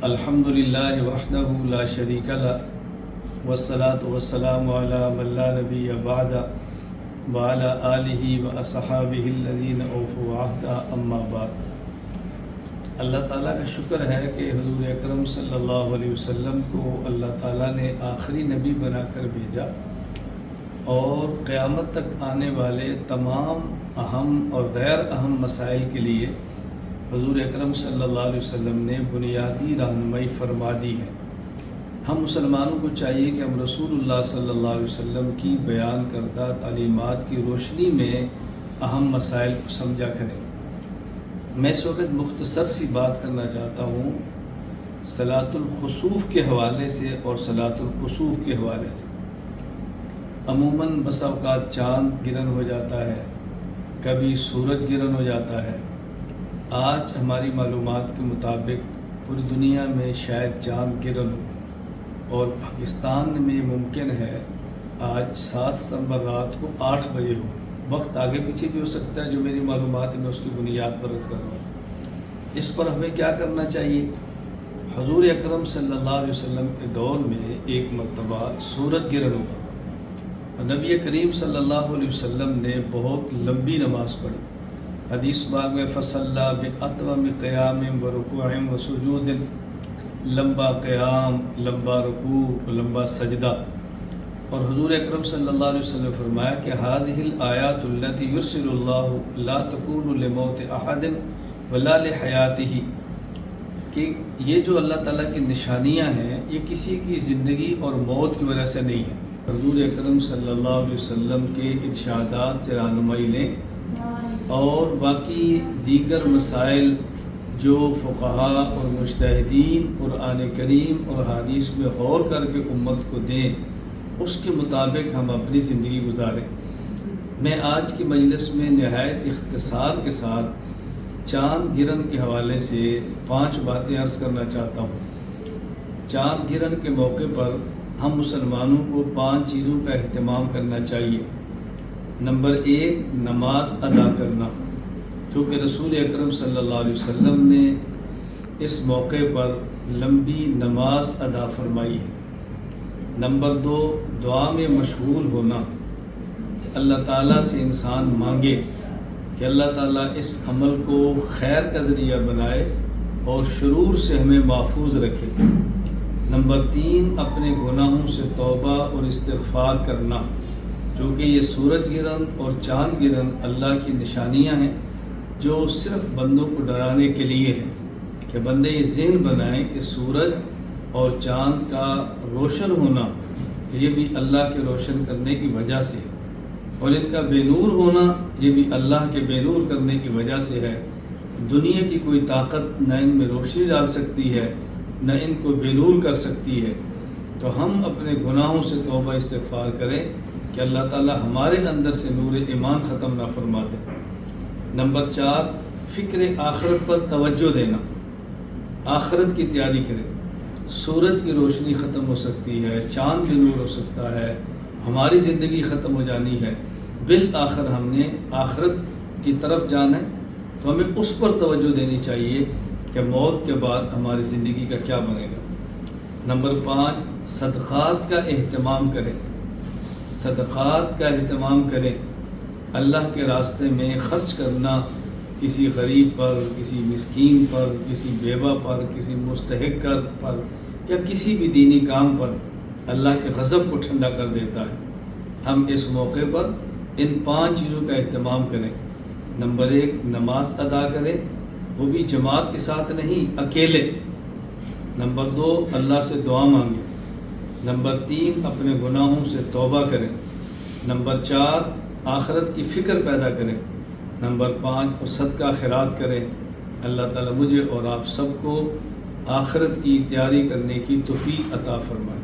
الحمد للہ وحدہ لا شریک لہ والصلاة والسلام علی من لا نبی بعد وعلی آلہ واصحابہ الذین اوفوا عہدہ اما بعد۔ اللہ تعالیٰ کا شکر ہے کہ حضور اکرم صلی اللہ علیہ وسلم کو اللہ تعالیٰ نے آخری نبی بنا کر بھیجا اور قیامت تک آنے والے تمام اہم اور غیر اہم مسائل کے لیے حضور اکرم صلی اللہ علیہ وسلم نے بنیادی رہنمائی فرما دی ہے۔ ہم مسلمانوں کو چاہیے کہ ہم رسول اللہ صلی اللہ علیہ وسلم کی بیان کردہ تعلیمات کی روشنی میں اہم مسائل کو سمجھا کریں۔ میں اس وقت مختصر سی بات کرنا چاہتا ہوں صلاۃ الخسوف کے حوالے سے اور صلاۃ الکسوف کے حوالے سے۔ عموماً بسا اوقات چاند گرہن ہو جاتا ہے، کبھی سورج گرہن ہو جاتا ہے۔ آج ہماری معلومات کے مطابق پوری دنیا میں شاید چاند گرہن ہو اور پاکستان میں ممکن ہے آج 7 ستمبر رات کو 8 بجے ہو۔ وقت آگے پیچھے بھی ہو سکتا ہے، جو میری معلومات ہے میں اس کی بنیاد پر عرض کر رہا ہوں۔ اس پر ہمیں کیا کرنا چاہیے؟ حضور اکرم صلی اللہ علیہ وسلم کے دور میں ایک مرتبہ سورج گرہن ہوا، نبی کریم صلی اللہ علیہ وسلم نے بہت لمبی نماز پڑھی۔ حدیث باغ میں فصلى بأطول قیام ورکوع وسجود، لمبا قیام، لمبا رکوع، لمبا سجدہ۔ اور حضور اکرم صلی اللہ علیہ وسلم نے فرمایا کہ هذه الآیات التي يرسل الله لا تكون لموت احد ولا لحیاته، کہ یہ جو اللہ تعالیٰ کی نشانیاں ہیں یہ کسی کی زندگی اور موت کی وجہ سے نہیں ہے۔ حضور اکرم صلی اللہ علیہ وسلم کے ارشادات سے رہنمائی لیں اور باقی دیگر مسائل جو فقہا اور مجتہدین قرآن کریم اور حدیث میں غور کر کے امت کو دیں، اس کے مطابق ہم اپنی زندگی گزاریں۔ میں آج کی مجلس میں نہایت اختصار کے ساتھ چاند گرہن کے حوالے سے 5 باتیں عرض کرنا چاہتا ہوں۔ چاند گرہن کے موقع پر ہم مسلمانوں کو 5 چیزوں کا اہتمام کرنا چاہیے۔ نمبر 1، نماز ادا کرنا، چونکہ رسول اکرم صلی اللہ علیہ وسلم نے اس موقع پر لمبی نماز ادا فرمائی ہے۔ نمبر 2، دعا میں مشغول ہونا، کہ اللہ تعالیٰ سے انسان مانگے کہ اللہ تعالیٰ اس عمل کو خیر کا ذریعہ بنائے اور شرور سے ہمیں محفوظ رکھے۔ نمبر 3، اپنے گناہوں سے توبہ اور استغفار کرنا، چونکہ یہ سورج گرہن اور چاند گرہن اللہ کی نشانیاں ہیں جو صرف بندوں کو ڈرانے کے لیے ہیں، کہ بندے یہ ذہن بنائیں کہ سورج اور چاند کا روشن ہونا یہ بھی اللہ کے روشن کرنے کی وجہ سے ہے، اور ان کا بے نور ہونا یہ بھی اللہ کے بے نور کرنے کی وجہ سے ہے۔ دنیا کی کوئی طاقت نہ ان میں روشنی ڈال سکتی ہے، نہ ان کو بے نور کر سکتی ہے۔ تو ہم اپنے گناہوں سے توبہ استغفار کریں کہ اللہ تعالی ہمارے اندر سے نور ایمان ختم نہ فرما دے۔ نمبر 4، فکر آخرت پر توجہ دینا، آخرت کی تیاری کریں۔ سورج کی روشنی ختم ہو سکتی ہے، چاند بھی نور ہو سکتا ہے، ہماری زندگی ختم ہو جانی ہے، بالآخر ہم نے آخرت کی طرف جانا ہے، تو ہمیں اس پر توجہ دینی چاہیے کہ موت کے بعد ہماری زندگی کا کیا بنے گا۔ نمبر 5، صدقات کا اہتمام کریں، صدقات کا اہتمام کریں۔ اللہ کے راستے میں خرچ کرنا، کسی غریب پر، کسی مسکین پر، کسی بیوہ پر، کسی مستحق پر یا کسی بھی دینی کام پر اللہ کے غضب کو ٹھنڈا کر دیتا ہے۔ ہم اس موقع پر ان 5 چیزوں کا اہتمام کریں۔ نمبر 1، نماز ادا کریں، وہ بھی جماعت کے ساتھ نہیں، اکیلے۔ نمبر 2، اللہ سے دعا مانگیں۔ نمبر 3، اپنے گناہوں سے توبہ کریں۔ نمبر 4، آخرت کی فکر پیدا کریں۔ نمبر 5، اور صدقہ خیرات کریں۔ اللہ تعالیٰ مجھے اور آپ سب کو آخرت کی تیاری کرنے کی توفیق عطا فرمائے۔